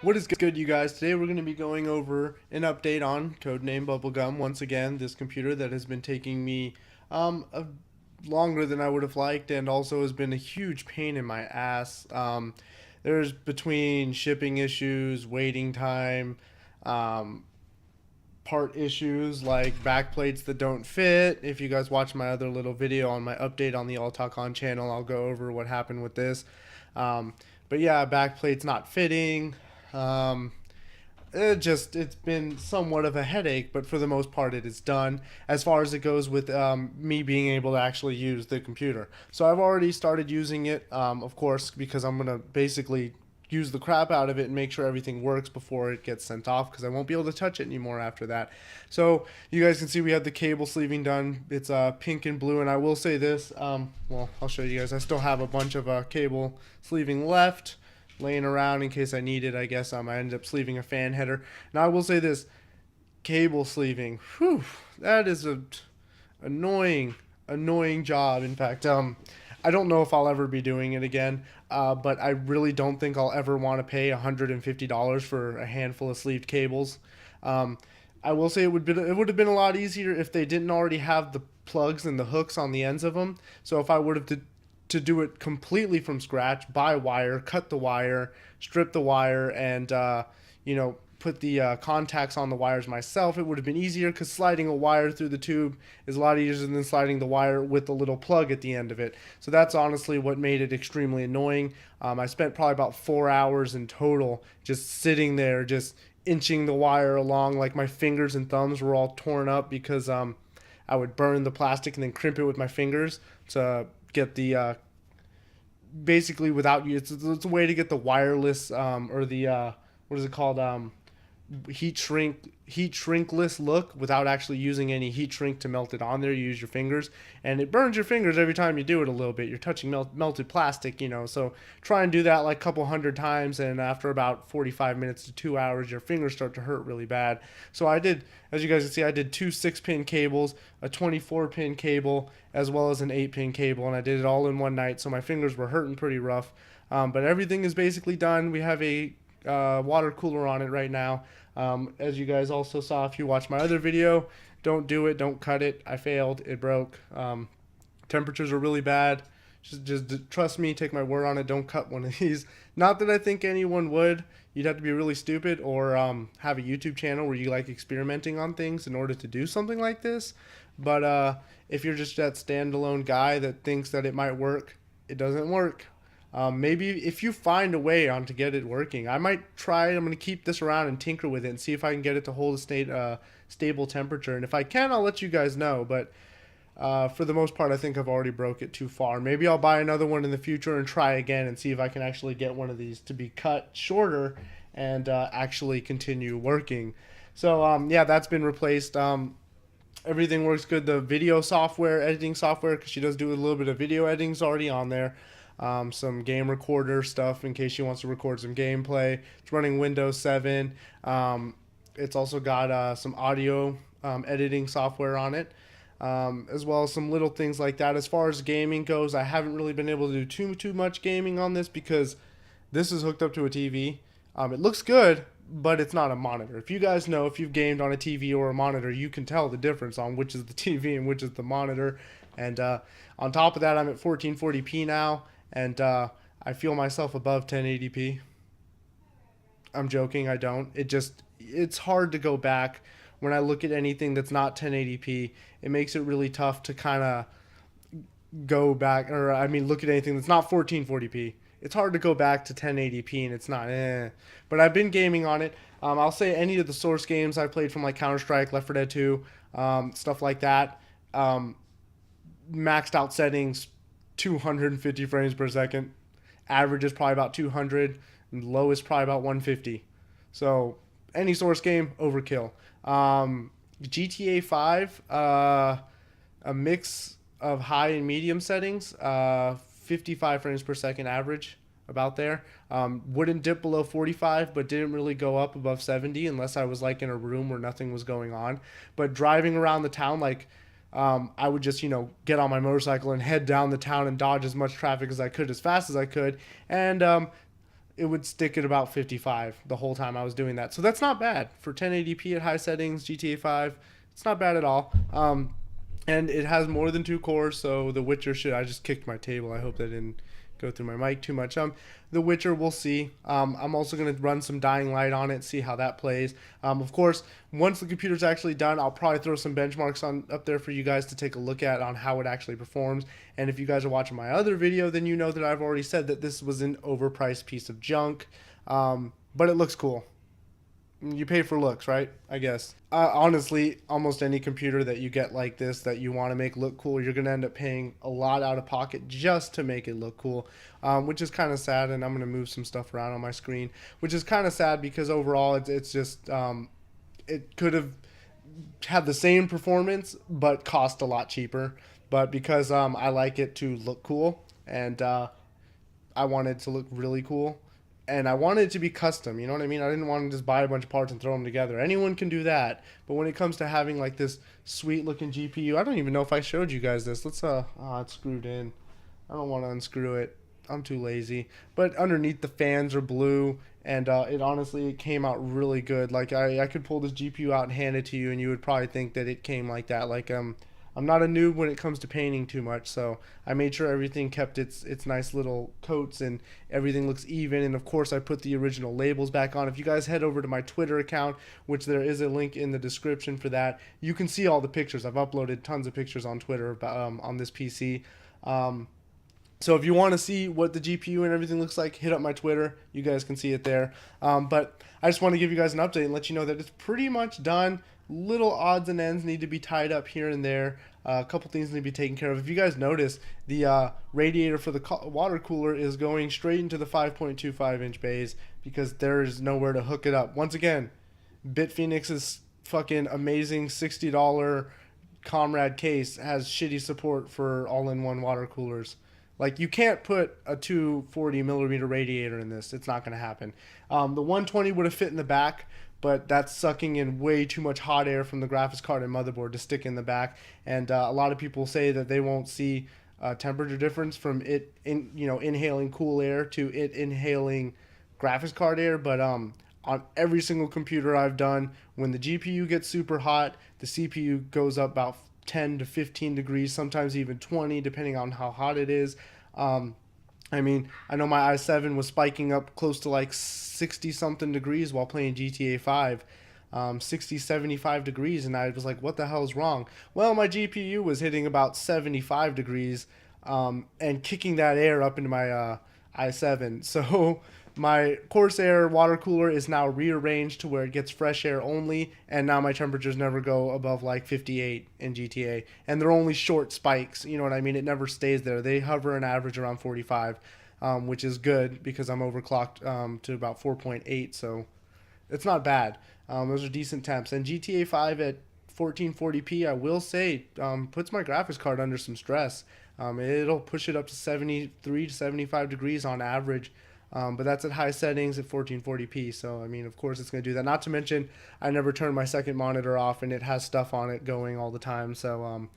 What is good, you guys? Today we're going to be going over an update on Name BubbleGum. Once again, this computer that has been taking me longer than I would have liked, and also has been a huge pain in my ass. There's between shipping issues, waiting time, um, part issues like back plates that don't fit. If you guys watch my other little video on my update on the All Talk On channel, I'll go over what happened with this. Um, but yeah, back plates not fitting. Um, it's been somewhat of a headache, but for the most part, it is done as far as it goes with me being able to actually use the computer. So I've already started using it, of course, because I'm gonna basically use the crap out of it and make sure everything works before it gets sent off, because I won't be able to touch it anymore after that. So you guys can see we have the cable sleeving done. It's pink and blue, and I will say this. Well, I'll show you guys. I still have a bunch of cable sleeving left laying around in case I need it. I guess I ended up sleeving a fan header. Now I will say this: cable sleeving, whew, that is a annoying job. In fact, I don't know if I'll ever be doing it again. But I really don't think I'll ever want to pay $150 for a handful of sleeved cables. Um, I will say it would have been a lot easier if they didn't already have the plugs and the hooks on the ends of them. So if I would have to do it completely from scratch, buy wire, cut the wire, strip the wire, and put the contacts on the wires myself, it would have been easier, because sliding a wire through the tube is a lot easier than sliding the wire with the little plug at the end of it. So that's honestly what made it extremely annoying. I spent probably about 4 hours in total just sitting there, just inching the wire along. Like, my fingers and thumbs were all torn up because I would burn the plastic and then crimp it with my fingers to get the basically, without you, it's a way to get the wireless or the what is it called, heat shrinkless look without actually using any heat shrink to melt it on there. You use your fingers, and it burns your fingers every time you do it a little bit. You're touching melted plastic, so try and do that like a couple hundred times, and after about 45 minutes to 2 hours, your fingers start to hurt really bad. So I did, as you guys can see, I did two 6-pin cables, a 24-pin cable, as well as an 8-pin cable, and I did it all in one night, so my fingers were hurting pretty rough. But everything is basically done. We have a water cooler on it right now. As you guys also saw if you watched my other video, don't do it, don't cut it. I failed, it broke. Temperatures are really bad. Just trust me, take my word on it, don't cut one of these. Not that I think anyone would. You'd have to be really stupid, or have a YouTube channel where you like experimenting on things in order to do something like this. But if you're just that standalone guy that thinks that it might work, it doesn't work. Maybe if you find a way on to get it working, I might try. I'm going to keep this around and tinker with it and see if I can get it to hold a stable temperature. And if I can, I'll let you guys know. But for the most part, I think I've already broke it too far. Maybe I'll buy another one in the future and try again and see if I can actually get one of these to be cut shorter and actually continue working. So yeah, that's been replaced. Everything works good. The video software, editing software, because she does do a little bit of video editing, is already on there. Some game recorder stuff in case she wants to record some gameplay. It's running Windows 7. It's also got some audio editing software on it, as well as some little things like that. As far as gaming goes, I haven't really been able to do too much gaming on this because this is hooked up to a TV. It looks good, but it's not a monitor. If you guys know, if you've gamed on a TV or a monitor, you can tell the difference on which is the TV and which is the monitor. And on top of that, I'm at 1440p now, and I feel myself above 1080p. I'm joking, I don't. It's hard to go back when I look at anything that's not 1080p. It makes it really tough to kind of go back, or I mean, look at anything that's not 1440p. It's hard to go back to 1080p, and it's not. But I've been gaming on it. I'll say any of the source games I played from, like Counter-Strike, Left 4 Dead 2, stuff like that. Maxed out settings, 250 frames per second. Average is probably about 200. And low is probably about 150. So any source game, overkill. GTA 5, a mix of high and medium settings, 55 frames per second average, about there. Wouldn't dip below 45, but didn't really go up above 70 unless I was like in a room where nothing was going on. But driving around the town, like, I would just, get on my motorcycle and head down the town and dodge as much traffic as I could, as fast as I could. And it would stick at about 55 the whole time I was doing that. So that's not bad for 1080p at high settings. GTA 5, it's not bad at all. And it has more than 2 cores, so The Witcher should. I just kicked my table. I hope that didn't go through my mic too much. The Witcher, we'll see. I'm also going to run some Dying Light on it, see how that plays. Of course, once the computer's actually done, I'll probably throw some benchmarks on up there for you guys to take a look at on how it actually performs. And if you guys are watching my other video, then you know that I've already said that this was an overpriced piece of junk, but it looks cool. You pay for looks, right? I guess. Honestly, almost any computer that you get like this that you want to make look cool, you're going to end up paying a lot out of pocket just to make it look cool, which is kind of sad. And I'm going to move some stuff around on my screen, which is kind of sad because overall it's just, it could have had the same performance but cost a lot cheaper. But because I like it to look cool, and I wanted it to look really cool, and I wanted it to be custom, you know what I mean? I didn't want to just buy a bunch of parts and throw them together. Anyone can do that, but when it comes to having like this sweet looking GPU, I don't even know if I showed you guys this. Let's it's screwed in. I don't want to unscrew it. I'm too lazy. But underneath the fans are blue, and it honestly came out really good. Like I could pull this GPU out and hand it to you, and you would probably think that it came like that. Like I'm not a noob when it comes to painting too much, so I made sure everything kept its nice little coats and everything looks even. And of course I put the original labels back on. If you guys head over to my Twitter account, which there is a link in the description for that, you can see all the pictures. I've uploaded tons of pictures on Twitter on this PC. So if you want to see what the GPU and everything looks like, hit up my Twitter. You guys can see it there. But I just want to give you guys an update and let you know that it's pretty much done. Little odds and ends need to be tied up here and there. A couple things need to be taken care of. If you guys notice, the radiator for the water cooler is going straight into the 5.25 inch bays because there's nowhere to hook it up. Once again, Bitphoenix's fucking amazing $60 Comrade case has shitty support for all-in-one water coolers. Like, you can't put a 240 millimeter radiator in this. It's not going to happen. The 120 would have fit in the back, but that's sucking in way too much hot air from the graphics card and motherboard to stick in the back. And a lot of people say that they won't see a temperature difference from it inhaling cool air to it inhaling graphics card air. But on every single computer I've done, when the GPU gets super hot, the CPU goes up about 10 to 15 degrees, sometimes even 20, depending on how hot it is. I mean, I know my i7 was spiking up close to like 60 something degrees while playing GTA 5, 60, 75 degrees, and I was like, what the hell is wrong? Well, my GPU was hitting about 75 degrees and kicking that air up into my i7. So my Corsair water cooler is now rearranged to where it gets fresh air only, and now my temperatures never go above like 58 in GTA. And they're only short spikes, you know what I mean? It never stays there. They hover an average around 45, which is good because I'm overclocked to about 4.8, so it's not bad. Those are decent temps. And GTA 5 at 1440p, I will say, puts my graphics card under some stress. It'll push it up to 73 to 75 degrees on average. But that's at high settings at 1440p, so I mean, of course it's going to do that. Not to mention, I never turn my second monitor off, and it has stuff on it going all the time, so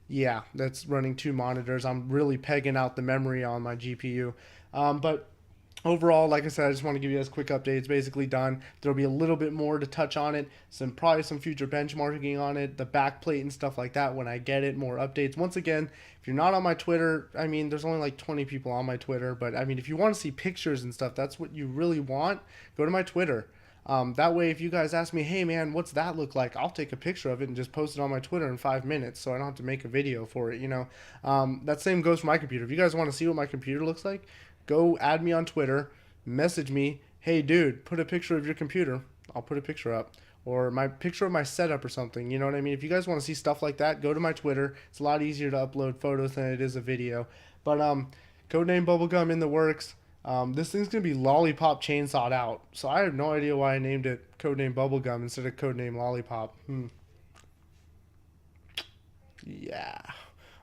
yeah, that's running 2 monitors. I'm really pegging out the memory on my GPU, but overall, like I said, I just want to give you guys a quick update. It's basically done. There'll be a little bit more to touch on it, probably some future benchmarking on it, the backplate and stuff like that when I get it, more updates. Once again, if you're not on my Twitter, I mean, there's only like 20 people on my Twitter, but I mean, if you want to see pictures and stuff, that's what you really want, go to my Twitter. That way, if you guys ask me, hey man, what's that look like? I'll take a picture of it and just post it on my Twitter in 5 minutes, so I don't have to make a video for it, you know. That same goes for my computer. If you guys want to see what my computer looks like, go add me on Twitter, message me, hey dude, put a picture of your computer. I'll put a picture up. Or my picture of my setup or something, you know what I mean? If you guys want to see stuff like that, go to my Twitter. It's a lot easier to upload photos than it is a video. But Codename BubbleGum in the works. This thing's going to be Lollipop Chainsawed Out. So I have no idea why I named it Codename BubbleGum instead of Codename Lollipop. Yeah.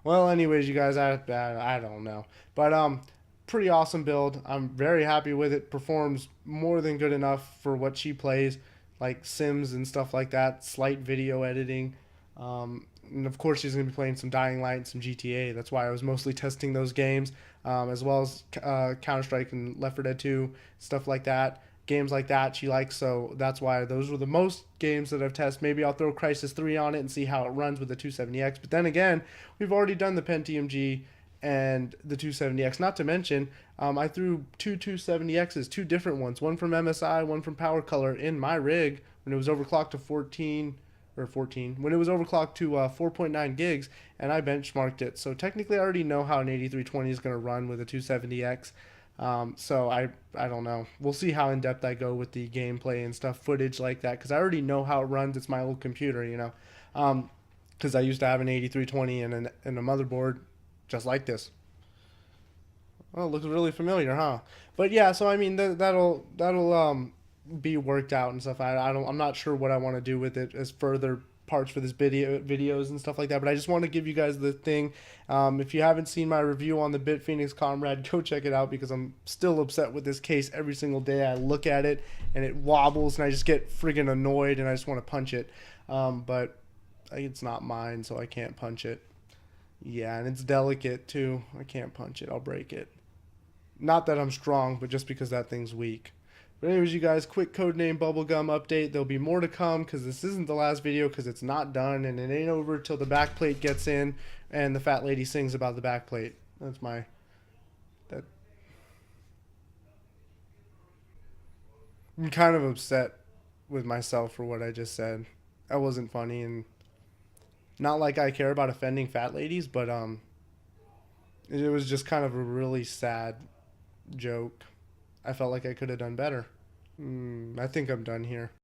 Well, anyways, you guys, I don't know. But pretty awesome build. I'm very happy with it. Performs more than good enough for what she plays, like Sims and stuff like that. Slight video editing. And of course, she's going to be playing some Dying Light and some GTA. That's why I was mostly testing those games, as well as Counter Strike and Left 4 Dead 2, stuff like that. Games like that she likes, so that's why those were the most games that I've tested. Maybe I'll throw Crisis 3 on it and see how it runs with the 270X. But then again, we've already done the Pentium G and the 270X. Not to mention, I threw two 270Xs, two different ones, one from MSI, one from Power Color in my rig when it was overclocked to 14 when it was overclocked to 4.9 gigs, and I benchmarked it. So technically I already know how an 8320 is going to run with a 270X. So I don't know. We'll see how in depth I go with the gameplay and stuff, footage like that, because I already know how it runs. It's my old computer, you know, because I used to have an 8320 and a motherboard just like this. Oh, it looks really familiar, huh? But yeah, so I mean that'll be worked out and stuff. I'm not sure what I want to do with it as further parts for this videos and stuff like that. But I just want to give you guys the thing. If you haven't seen my review on the Bit Phoenix Comrade, go check it out because I'm still upset with this case every single day. I look at it and it wobbles and I just get friggin' annoyed and I just want to punch it. But it's not mine, so I can't punch it. Yeah, and it's delicate too. I can't punch it. I'll break it. Not that I'm strong, but just because that thing's weak. But anyways, you guys, quick Codename Bubblegum update. There'll be more to come because this isn't the last video because it's not done and it ain't over till the backplate gets in and the fat lady sings about the backplate. That's my... that. I'm kind of upset with myself for what I just said. That wasn't funny and not like I care about offending fat ladies, but it was just kind of a really sad joke. I felt like I could have done better. I think I'm done here.